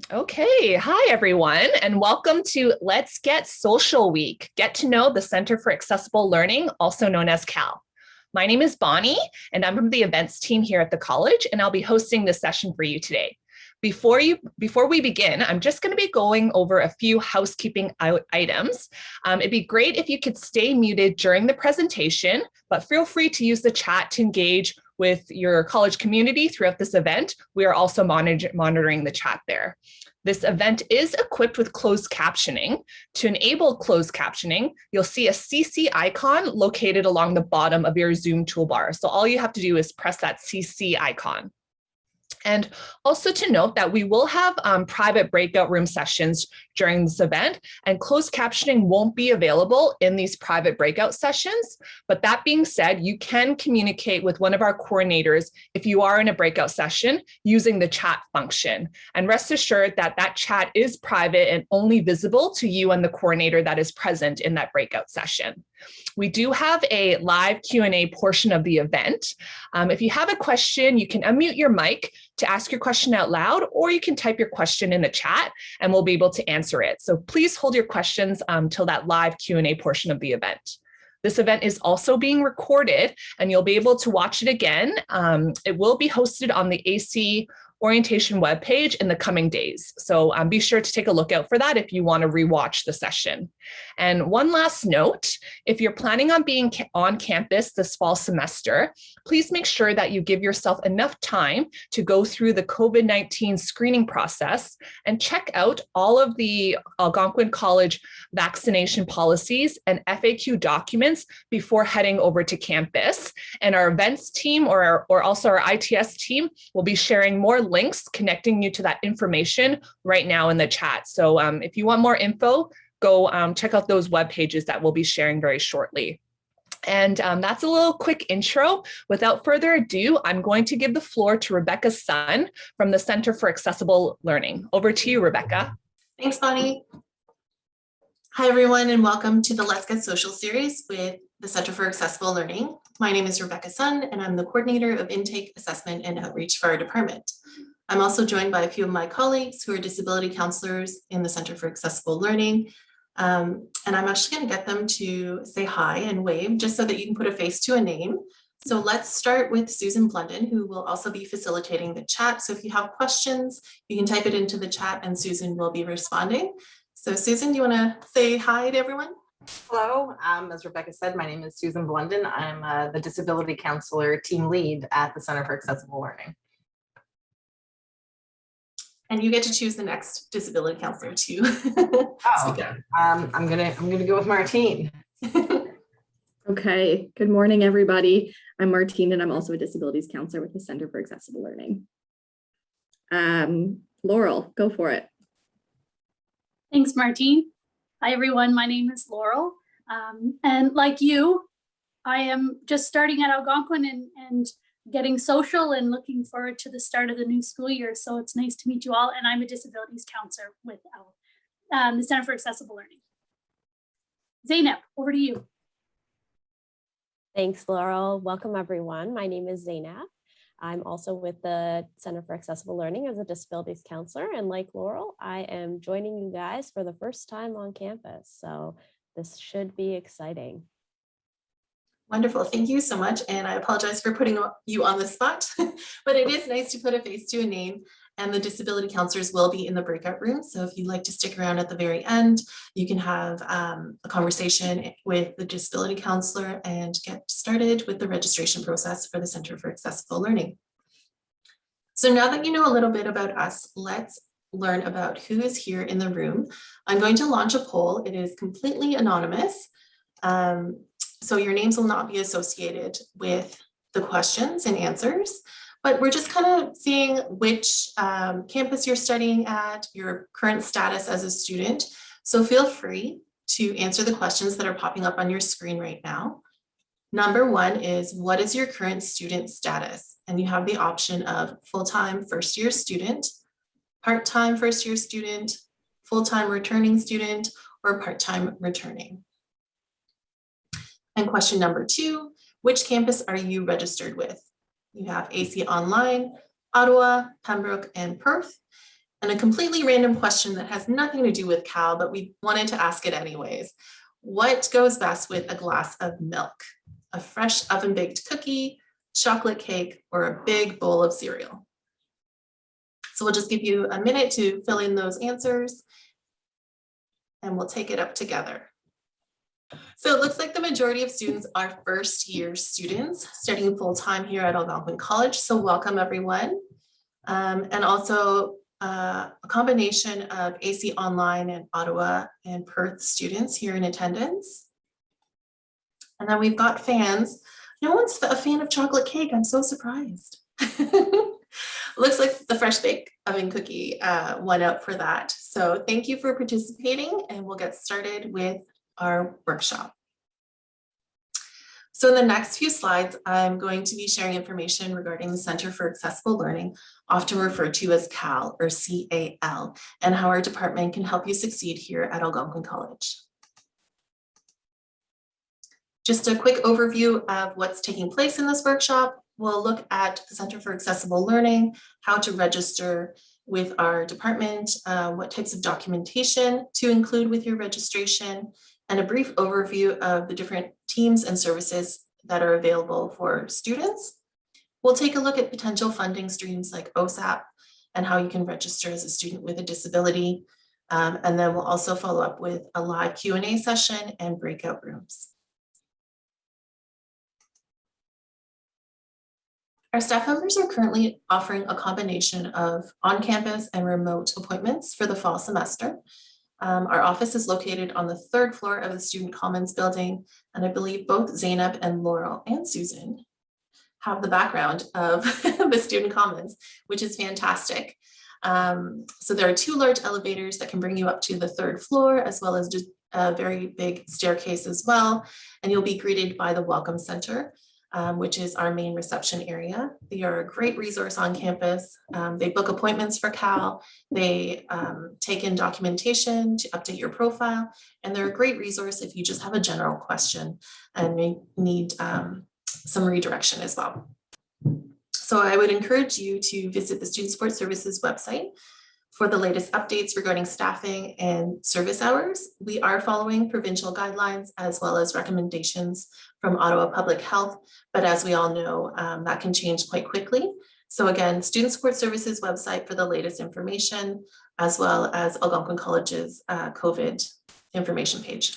Okay, hi everyone, and welcome to Let's Get Social Week. Get to know the Center for Accessible Learning, also known as CAL. My name is Bonnie, and I'm from the events team here at the college, and I'll be hosting this session for you today. Before we begin, I'm just going to be going over a few housekeeping items. It'd be great if you could stay muted during the presentation, but feel free to use the chat to engage with your college community throughout this event. We are also monitoring the chat there. This event is equipped with closed captioning. To enable closed captioning, you'll see a CC icon located along the bottom of your Zoom toolbar. So all you have to do is press that CC icon. And also to note that we will have private breakout room sessions during this event, and closed captioning won't be available in these private breakout sessions. But that being said, you can communicate with one of our coordinators if you are in a breakout session using the chat function. And rest assured that that chat is private and only visible to you and the coordinator that is present in that breakout session. We do have a live Q&A portion of the event. If you have a question, you can unmute your mic to ask your question out loud, or you can type your question in the chat and we'll be able to answer it. So please hold your questions till that live Q&A portion of the event. This event is also being recorded and you'll be able to watch it again. It will be hosted on the AC orientation webpage in the coming days. So be sure to take a look out for that if you want to rewatch the session. And one last note, if you're planning on being on campus this fall semester, please make sure that you give yourself enough time to go through the COVID-19 screening process and check out all of the Algonquin College vaccination policies and FAQ documents before heading over to campus. And our events team or also our ITS team will be sharing more links connecting you to that information right now in the chat. So if you want more info, go check out those web pages that we'll be sharing very shortly. And that's a little quick intro. Without further ado, I'm going to give the floor to Rebecca Sun from the Center for Accessible Learning. Over to you, Rebecca. Thanks, Bonnie. Hi, everyone, and welcome to the Let's Get Social series with the Center for Accessible Learning. My name is Rebecca Sun, and I'm the coordinator of intake, assessment, and outreach for our department. I'm also joined by a few of my colleagues who are disability counselors in the Center for Accessible Learning. And I'm actually going to get them to say hi and wave just so that you can put a face to a name. So let's start with Susan Blunden, who will also be facilitating the chat. So if you have questions, you can type it into the chat and Susan will be responding. So Susan, do you want to say hi to everyone? Hello, as Rebecca said, my name is Susan Blunden. I'm the disability counselor team lead at the Center for Accessible Learning. And you get to choose the next disability counselor too. Oh, I'm gonna go with Martine. Okay, good morning, everybody. I'm Martine, and I'm also a disabilities counselor with the Center for Accessible Learning. Laurel, go for it. Thanks, Martine. Hi, everyone. My name is Laurel. And like you, I am just starting at Algonquin and getting social and looking forward to the start of the new school year. So it's nice to meet you all. And I'm a disabilities counselor with the Center for Accessible Learning. Zainab, over to you. Thanks, Laurel. Welcome, everyone. My name is Zainab. I'm also with the Center for Accessible Learning as a disabilities counselor. And like Laurel, I am joining you guys for the first time on campus. So this should be exciting. Wonderful. Thank you so much. And I apologize for putting you on the spot, but it is nice to put a face to a name, and the disability counselors will be in the breakout room. So if you'd like to stick around at the very end, you can have a conversation with the disability counselor and get started with the registration process for the Center for Accessible Learning. So now that you know a little bit about us, let's learn about who is here in the room. I'm going to launch a poll. It is completely anonymous. So your names will not be associated with the questions and answers, but we're just kind of seeing which campus you're studying at, your current status as a student. So feel free to answer the questions that are popping up on your screen right now. Number one is, what is your current student status? And you have the option of full-time first-year student, part-time first-year student, full-time returning student, or part-time returning. And question number two, which campus are you registered with? You have AC Online, Ottawa, Pembroke, and Perth. And a completely random question that has nothing to do with Cal, but we wanted to ask it anyways. What goes best with a glass of milk? A fresh oven baked cookie, chocolate cake, or a big bowl of cereal? So we'll just give you a minute to fill in those answers and we'll take it up together. So it looks like the majority of students are first year students studying full-time here at Algonquin College. So welcome everyone. And also a combination of AC Online and Ottawa and Perth students here in attendance. And then we've got fans. No one's a fan of chocolate cake. I'm so surprised. Looks like the fresh baked oven cookie won out for that. So thank you for participating and we'll get started with our workshop. So in the next few slides, I'm going to be sharing information regarding the Center for Accessible Learning, often referred to as CAL or CAL, and how our department can help you succeed here at Algonquin College. Just a quick overview of what's taking place in this workshop. We'll look at the Center for Accessible Learning, how to register with our department, what types of documentation to include with your registration, and a brief overview of the different teams and services that are available for students. We'll take a look at potential funding streams like OSAP and how you can register as a student with a disability. And then we'll also follow up with a live Q&A session and breakout rooms. Our staff members are currently offering a combination of on-campus and remote appointments for the fall semester. Our office is located on the 3rd floor of the Student Commons building, and I believe both Zainab and Laurel and Susan have the background of the Student Commons, which is fantastic. So there are 2 large elevators that can bring you up to the 3rd floor, as well as just a very big staircase as well. And you'll be greeted by the Welcome Center, which is our main reception area. They are a great resource on campus. They book appointments for Cal. They take in documentation to update your profile. And they're a great resource if you just have a general question and need some redirection as well. So I would encourage you to visit the Student Support Services website for the latest updates regarding staffing and service hours. We are following provincial guidelines as well as recommendations from Ottawa Public Health, but as we all know, that can change quite quickly. So again, Student Support Services website for the latest information, as well as Algonquin College's COVID information page.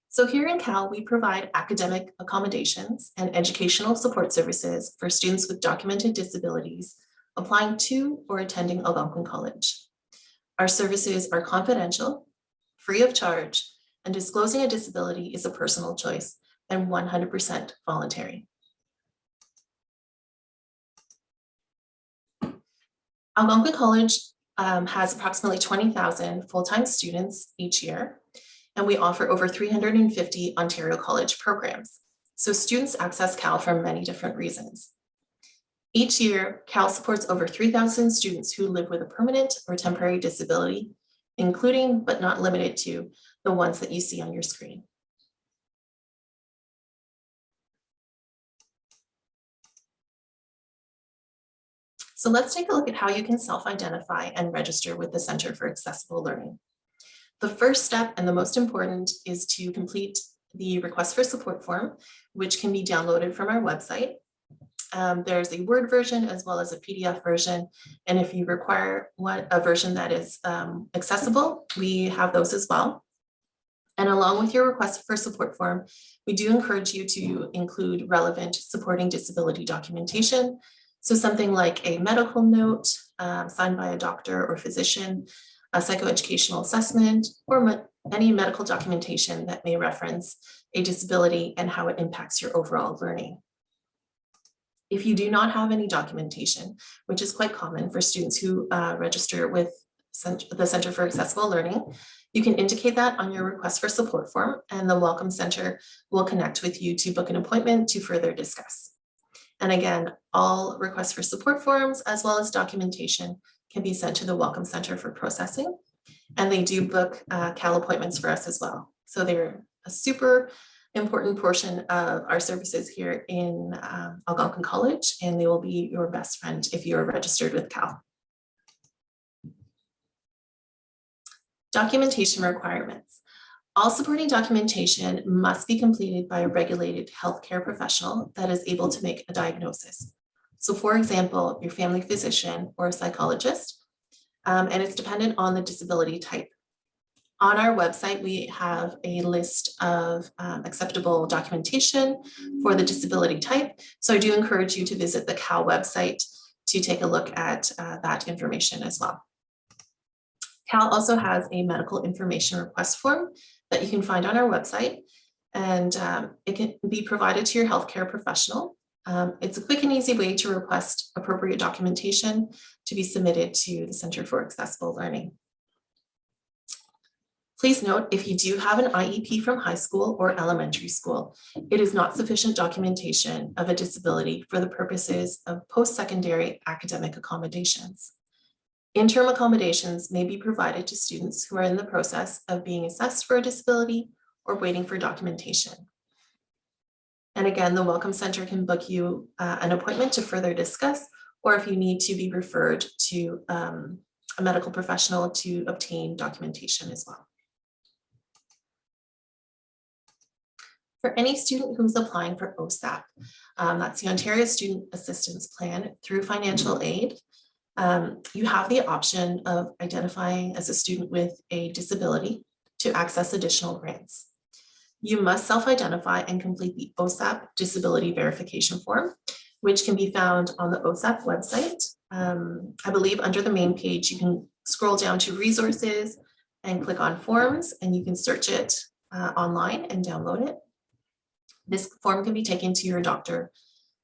So here in Cal, we provide academic accommodations and educational support services for students with documented disabilities applying to or attending Algonquin College. Our services are confidential, free of charge, and disclosing a disability is a personal choice and 100% voluntary. Algonquin College has approximately 20,000 full-time students each year, and we offer over 350 Ontario College programs. So students access Cal for many different reasons. Each year, Cal supports over 3,000 students who live with a permanent or temporary disability, including but not limited to the ones that you see on your screen. So let's take a look at how you can self-identify and register with the Center for Accessible Learning. The first step and the most important is to complete the request for support form, which can be downloaded from our website. There's a Word version as well as a PDF version. And if you require a version that is accessible, we have those as well. And along with your request for support form, we do encourage you to include relevant supporting disability documentation. So something like a medical note signed by a doctor or physician, a psychoeducational assessment, or any medical documentation that may reference a disability and how it impacts your overall learning. If you do not have any documentation, which is quite common for students who register with the Center for Accessible Learning, you can indicate that on your request for support form, and the Welcome Center will connect with you to book an appointment to further discuss. And again, all requests for support forms as well as documentation can be sent to the Welcome Center for processing, and they do book Cal appointments for us as well. So they're a super important portion of our services here in Algonquin College, and they will be your best friend if you are registered with Cal. Documentation requirements. All supporting documentation must be completed by a regulated healthcare professional that is able to make a diagnosis. So for example, your family physician or a psychologist, and it's dependent on the disability type. On our website, we have a list of acceptable documentation for the disability type. So I do encourage you to visit the CAL website to take a look at that information as well. CAL also has a medical information request form that you can find on our website, and it can be provided to your healthcare professional. It's a quick and easy way to request appropriate documentation to be submitted to the Center for Accessible Learning. Please note, if you do have an IEP from high school or elementary school, it is not sufficient documentation of a disability for the purposes of post-secondary academic accommodations. Interim accommodations may be provided to students who are in the process of being assessed for a disability or waiting for documentation. And again, the Welcome Center can book you an appointment to further discuss, or if you need to be referred to a medical professional to obtain documentation as well. For any student who's applying for OSAP, that's the Ontario Student Assistance Plan through financial aid, you have the option of identifying as a student with a disability to access additional grants. You must self-identify and complete the OSAP disability verification form, which can be found on the OSAP website. I believe under the main page, you can scroll down to resources and click on forms, and you can search it online and download it. This form can be taken to your doctor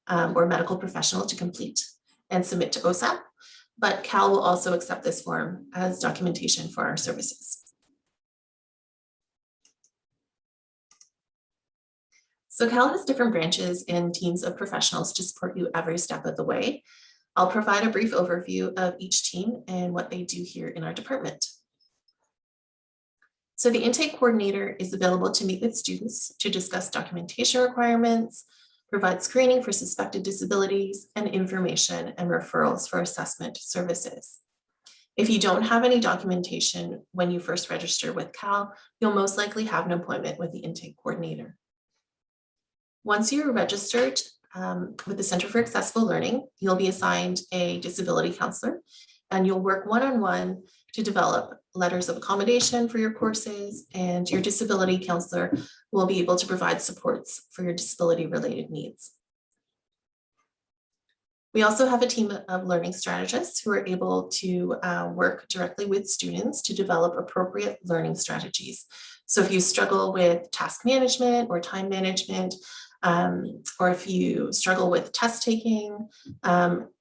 or medical professional to complete and submit to OSAP, but CAL will also accept this form as documentation for our services. So CAL has different branches and teams of professionals to support you every step of the way. I'll provide a brief overview of each team and what they do here in our department. So the intake coordinator is available to meet with students to discuss documentation requirements, provide screening for suspected disabilities, and information and referrals for assessment services. If you don't have any documentation when you first register with CAL, you'll most likely have an appointment with the intake coordinator. Once you're registered with the Center for Accessible Learning, you'll be assigned a disability counselor, and you'll work one-on-one to develop letters of accommodation for your courses, and your disability counselor will be able to provide supports for your disability-related needs. We also have a team of learning strategists who are able to work directly with students to develop appropriate learning strategies. So if you struggle with task management or time management, or if you struggle with test taking,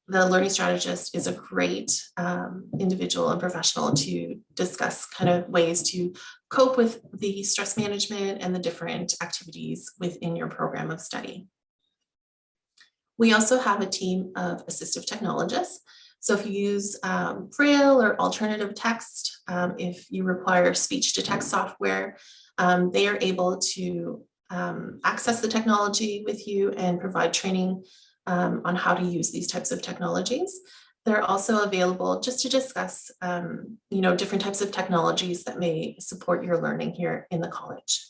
the learning strategist is a great individual and professional to discuss kind of ways to cope with the stress management and the different activities within your program of study. We also have a team of assistive technologists. So if you use Braille or alternative text, if you require speech to text software, they are able to access the technology with you and provide training on how to use these types of technologies. They're also available just to discuss different types of technologies that may support your learning here in the college.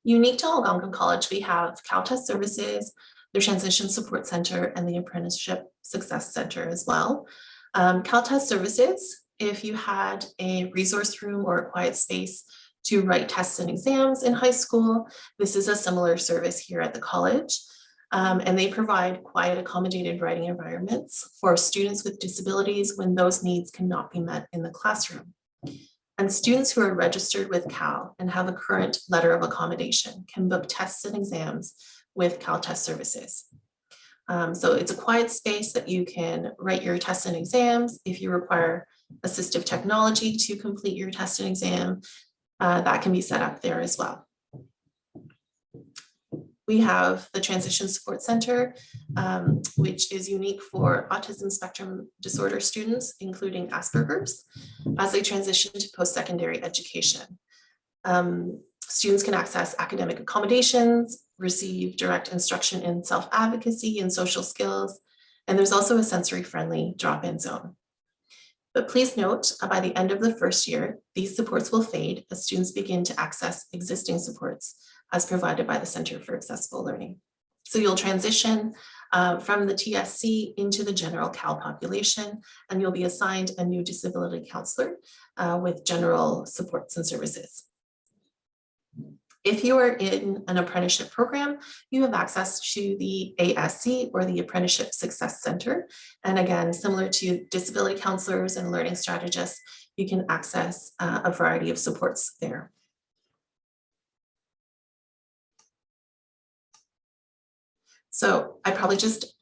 Unique to Algonquin College, we have CAL Test Services, the Transition Support Center, and the Apprenticeship Success Center as well. CAL Test Services, if you had a resource room or a quiet space to write tests and exams in high school, this is a similar service here at the college. And they provide quiet, accommodated writing environments for students with disabilities when those needs cannot be met in the classroom. And students who are registered with CAL and have a current letter of accommodation can book tests and exams with CAL Test Services. So it's a quiet space that you can write your tests and exams. If you require assistive technology to complete your test and exam, that can be set up there as well. We have the Transition Support Center, which is unique for autism spectrum disorder students, including Asperger's, as they transition to post-secondary education. Students can access academic accommodations, receive direct instruction in self-advocacy and social skills, and there's also a sensory-friendly drop-in zone. But please note, by the end of the first year, these supports will fade as students begin to access existing supports as provided by the Center for Accessible Learning. So you'll transition from the TSC into the general CAL population, and you'll be assigned a new disability counselor with general supports and services. If you are in an apprenticeship program, you have access to the ASC or the Apprenticeship Success Center. And again, similar to disability counselors and learning strategists, you can access a variety of supports there. So I probably just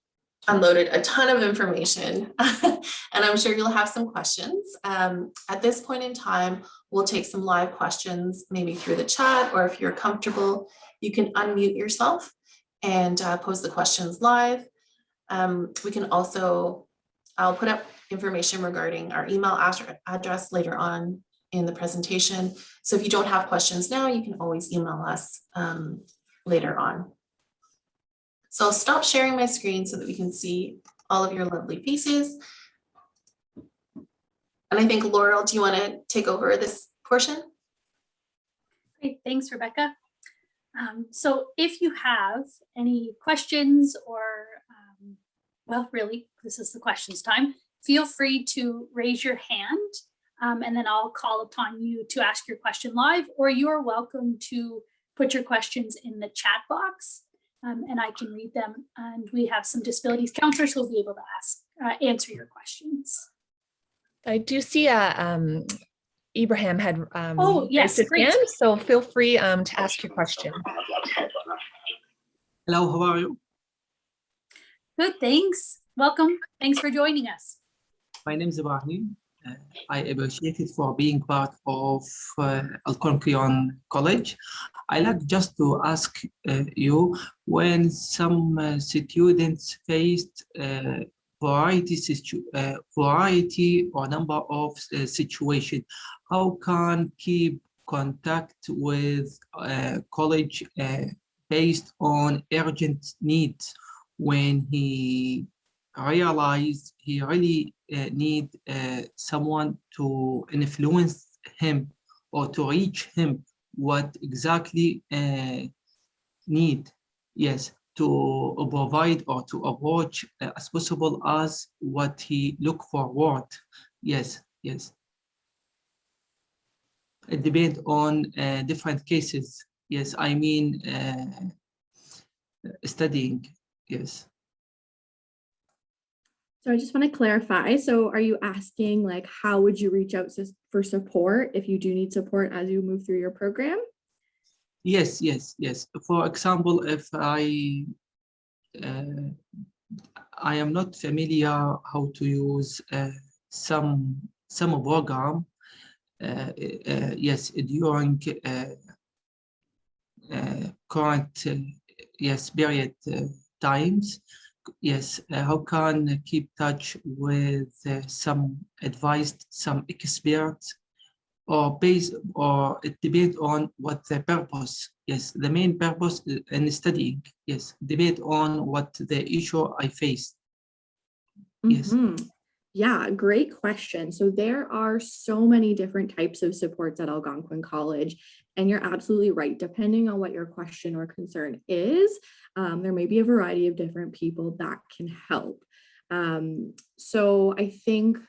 unloaded a ton of information and I'm sure you'll have some questions. At this point in time, we'll take some live questions, maybe through the chat, or if you're comfortable, you can unmute yourself and pose the questions live. We can also, I'll put up information regarding our email address later on in the presentation. So if you don't have questions now, you can always email us later on. So I'll stop sharing my screen so that we can see all of your lovely faces. And I think, Laurel, do you want to take over this portion? Great, thanks, Rebecca. So if you have any questions or, well, really, this is the questions time, feel free to raise your hand and then I'll call upon you to ask your question live, or you're welcome to put your questions in the chat box. And I can read them, and we have some disabilities counselors who will be able to answer your questions. I do see Ibrahim had oh, yes, his great. hand, so feel free to ask your question. Hello, how are you? Good, thanks. Welcome. Thanks for joining us. My name is Ibrahim. I appreciate it for being part of Algonquin College. I like just to ask you, when some students faced variety or number of situations, how can keep contact with college based on urgent needs when he realized he really need someone to influence him or to reach him what exactly need, yes, to provide or to approach as possible as what he look forward. Yes, yes. It depends on different cases. Yes, I mean studying, yes. So I just want to clarify. So are you asking, like, how would you reach out for support if you do need support as you move through your program? Yes, yes, yes. For example, if I am not familiar how to use some program, yes, during current yes period times. Yes, how can keep touch with some advice, some experts, or based, or it depends on what the purpose. Yes, the main purpose in studying. Yes, depend on what the issue I face. Yes. Mm-hmm. Yeah, great question. So there are so many different types of supports at Algonquin College, and you're absolutely right. Depending on what your question or concern is, there may be a variety of different people that can help. So I think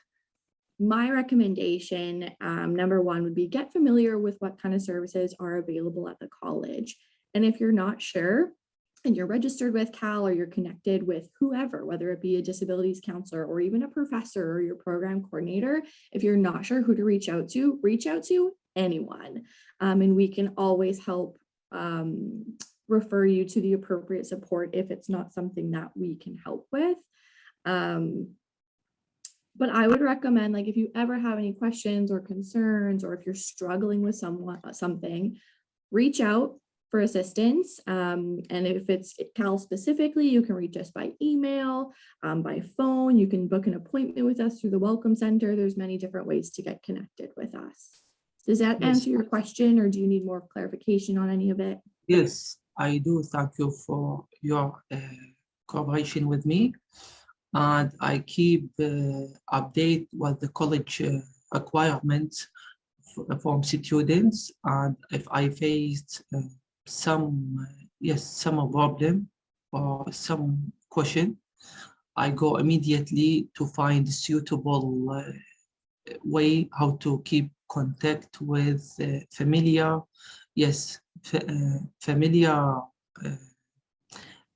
my recommendation, number one, would be get familiar with what kind of services are available at the college. And if you're not sure, and you're registered with CAL or you're connected with whoever, whether it be a disabilities counselor or even a professor or your program coordinator, if you're not sure who to reach out to anyone. And we can always help refer you to the appropriate support if it's not something that we can help with. But I would recommend, like, if you ever have any questions or concerns, or if you're struggling with something, reach out for assistance. And if it's CAL specifically, you can reach us by email, by phone. You can book an appointment with us through the Welcome Center. There's many different ways to get connected with us. Does that answer your question, or do you need more clarification on any of it? Yes, I do. Thank you for your cooperation with me. and I keep update with the college requirements from students. And if I faced some problem or some question, I go immediately to find suitable way how to keep contact with familiar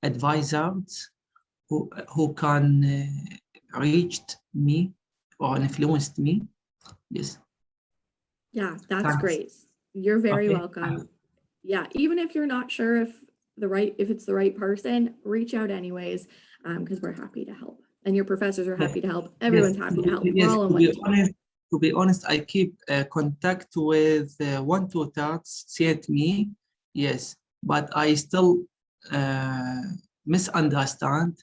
advisors who can reach me or influenced me. Yes. Yeah, that's Thanks. great. You're very Okay. welcome. Yeah, even if you're not sure if it's the right person, reach out anyways, because we're happy to help. And your professors are happy to help. Everyone's happy to help. We're all on one team. To be honest, I keep contact with one tutor sent me, yes, but I still misunderstand.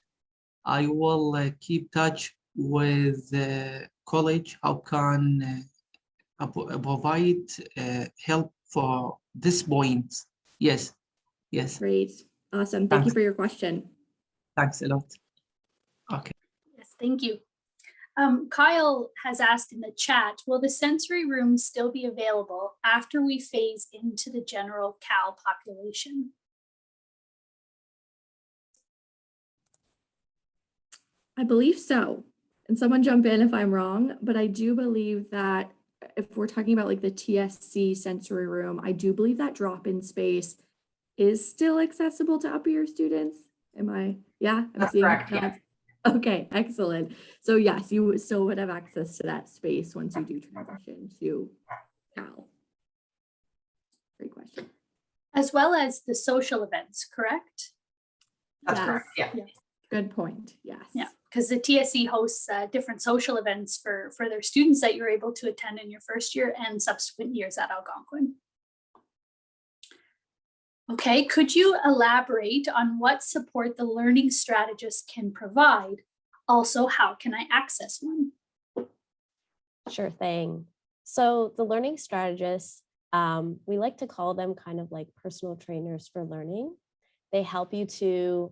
I will keep touch with the college. How can provide help for this point? Yes, yes. Great, awesome. Thank you for your question. Thanks a lot. Okay. Yes, thank you. Kyle has asked in the chat, will the sensory room still be available after we phase into the general CAL population? I believe so. And someone jump in if I'm wrong, but I do believe that if we're talking about like the TSC sensory room, I do believe that drop-in space is still accessible to upper year students. Am I? Yeah, That's correct. Yeah. Okay, excellent. So yes, you still would have access to that space once you do transition to CAL. Great question. As well as the social events, correct? That's Yes. correct. Yeah. Good point. Yes. Yeah, because the TSC hosts different social events for their students that you're able to attend in your first year and subsequent years at Algonquin. Okay, could you elaborate on what support the learning strategist can provide? Also, how can I access one? Sure thing. So the learning strategists, we like to call them kind of like personal trainers for learning. They help you to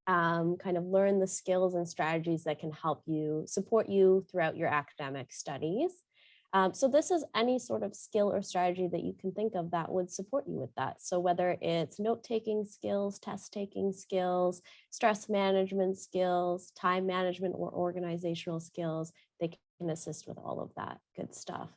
kind of learn the skills and strategies that can help you support you throughout your academic studies. So this is any sort of skill or strategy that you can think of that would support you with that. So whether it's note-taking skills, test-taking skills, stress management skills, time management or organizational skills, they can assist with all of that good stuff.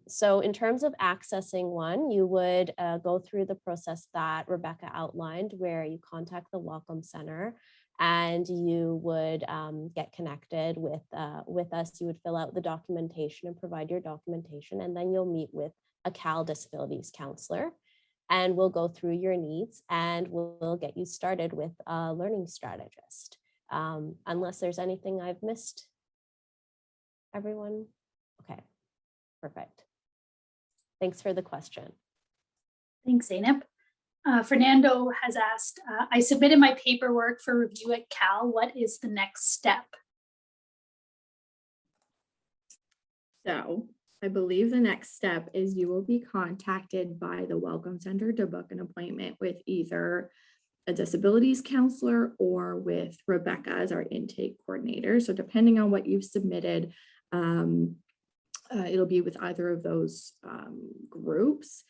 So in terms of accessing one, you would go through the process that Rebecca outlined, where you contact the Welcome Center and you would get connected with us. You would fill out the documentation and provide your documentation, and then you'll meet with a CAL disabilities counselor, and we'll go through your needs and we'll get you started with a learning strategist. Unless there's anything I've missed, everyone? Okay, perfect. Thanks for the question. Thanks, Zainab. Fernando has asked, I submitted my paperwork for review at CAL. What is the next step? So I believe the next step is you will be contacted by the Welcome Center to book an appointment with either a disabilities counselor or with Rebecca as our intake coordinator. So depending on what you've submitted, it'll be with either of those groups.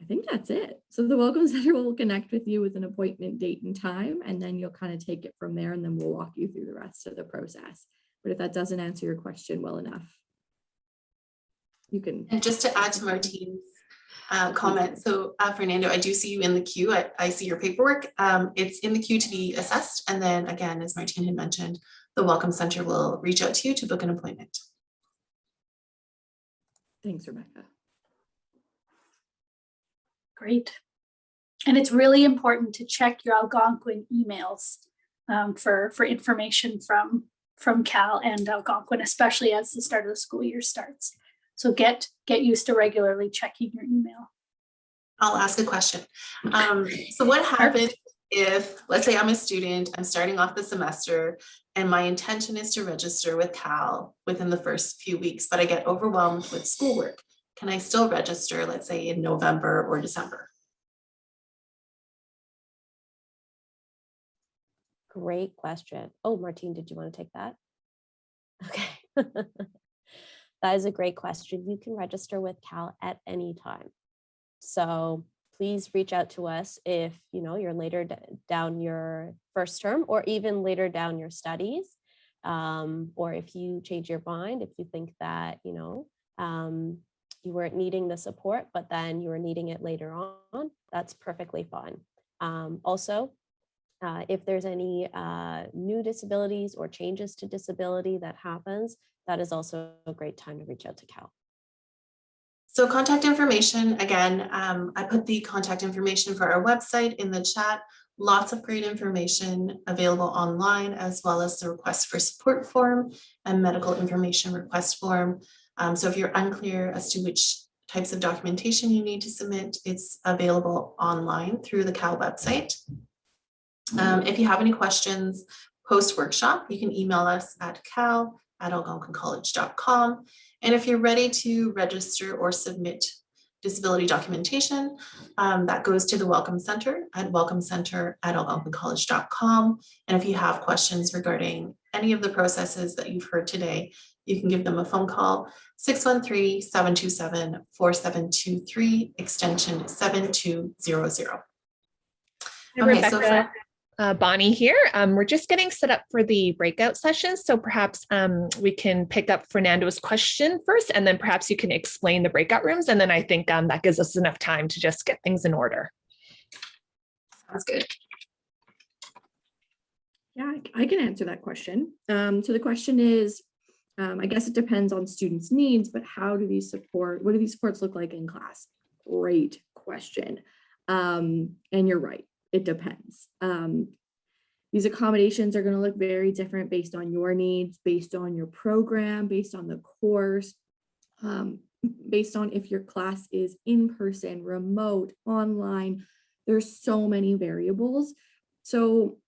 I think that's it. So the Welcome Center will connect with you with an appointment date and time, and then you'll kind of take it from there, and then we'll walk you through the rest of the process. But if that doesn't answer your question well enough, you can. And just to add to Martine's comment, so Fernando, I do see you in the queue. I see your paperwork. It's in the queue to be assessed. And then again, as Martine had mentioned, the Welcome Center will reach out to you to book an appointment. Thanks, Rebecca. Great. And it's really important to check your Algonquin emails for information from CAL and Algonquin, especially as the start of the school year starts. So get used to regularly checking your email. I'll ask a question. So what happens if, let's say I'm a student, I'm starting off the semester, and my intention is to register with CAL within the first few weeks, but I get overwhelmed with schoolwork. Can I still register, let's say in November or December? great question. Oh, Martine, did you want to take that? Okay. That is a great question. You can register with Cal at any time. So please reach out to us if you're later down your first term or even later down your studies. Or if you change your mind, if you think that, you weren't needing the support, but then you were needing it later on, that's perfectly fine. Also, if there's any new disabilities or changes to disability that happens, that is also a great time to reach out to Cal. So contact information, again, I put the contact information for our website in the chat. Lots of great information available online, as well as the request for support form and medical information request form. So if you're unclear as to which types of documentation you need to submit, it's available online through the Cal website. If you have any questions post-workshop, you can email us at cal@algonquincollege.com. And if you're ready to register or submit disability documentation, that goes to the Welcome Center at welcomecenter@algonquincollege.com. And if you have questions regarding any of the processes that you've heard today, you can give them a phone call, 613-727-4723, extension 7200. Hi, Rebecca. Bonnie here. We're just getting set up for the breakout sessions. So perhaps we can pick up Fernando's question first, and then perhaps you can explain the breakout rooms. And then I think that gives us enough time to just get things in order. Sounds good. Yeah, I can answer that question. So the question is, I guess it depends on students' needs, but what do these supports look like in class? Great question. And you're right. It depends. These accommodations are going to look very different based on your needs, based on your program, based on the course, based on if your class is in person, remote, online. There's so many variables. So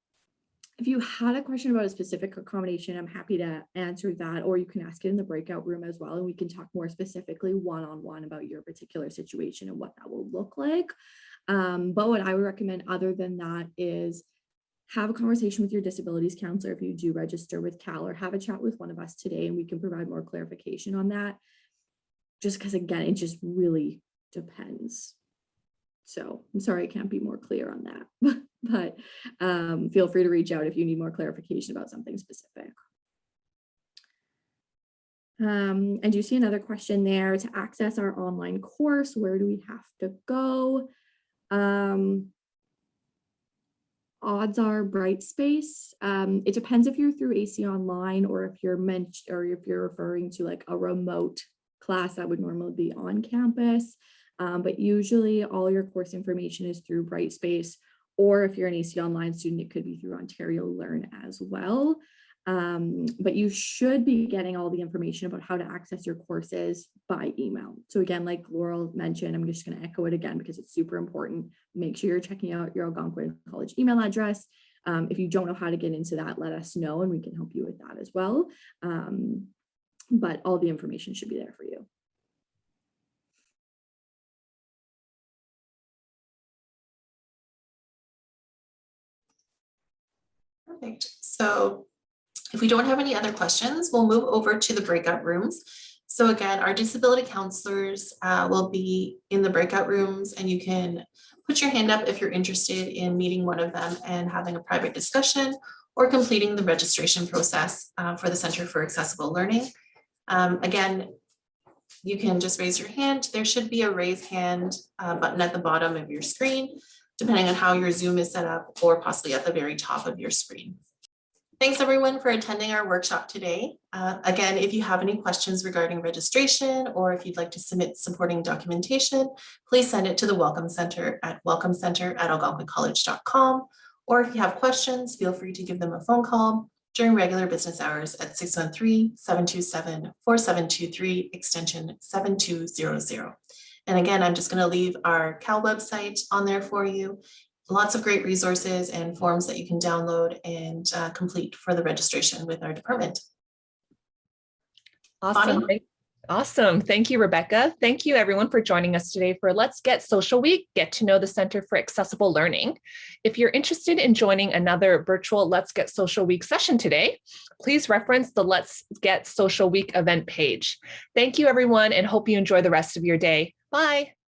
if you had a question about a specific accommodation, I'm happy to answer that, or you can ask it in the breakout room as well, and we can talk more specifically one-on-one about your particular situation and what that will look like. But what I would recommend other than that is have a conversation with your disabilities counselor if you do register with Cal, or have a chat with one of us today and we can provide more clarification on that. Just because, again, it just really depends. So I'm sorry I can't be more clear on that, but feel free to reach out if you need more clarification about something specific. And you see another question there: to access our online course, where do we have to go? Odds are Brightspace. It depends if you're through AC Online or if you're referring to like a remote class that would normally be on campus. But usually all your course information is through Brightspace, or if you're an AC Online student, it could be through Ontario Learn as well. But you should be getting all the information about how to access your courses by email. So again, like Laurel mentioned, I'm just going to echo it again because it's super important. Make sure you're checking out your Algonquin College email address. If you don't know how to get into that, let us know and we can help you with that as well. But all the information should be there for you. Perfect. So if we don't have any other questions, we'll move over to the breakout rooms. So again, our disability counselors will be in the breakout rooms, and you can put your hand up if you're interested in meeting one of them and having a private discussion or completing the registration process for the Center for Accessible Learning. Again, you can just raise your hand. There should be a raise hand button at the bottom of your screen, depending on how your Zoom is set up, or possibly at the very top of your screen. Thanks everyone for attending our workshop today. Again, if you have any questions regarding registration, or if you'd like to submit supporting documentation, please send it to the Welcome Center at welcomecenter@algonquincollege.com. Or if you have questions, feel free to give them a phone call during regular business hours at 613-727-4723, extension 7200. And again, I'm just going to leave our Cal website on there for you. Lots of great resources and forms that you can download and complete for the registration with our department. Awesome. Bonnie? Awesome. Thank you, Rebecca. Thank you, everyone, for joining us today for Let's Get Social Week, Get to Know the Center for Accessible Learning. If you're interested in joining another virtual Let's Get Social Week session today, please reference the Let's Get Social Week event page. Thank you, everyone, and hope you enjoy the rest of your day. Bye.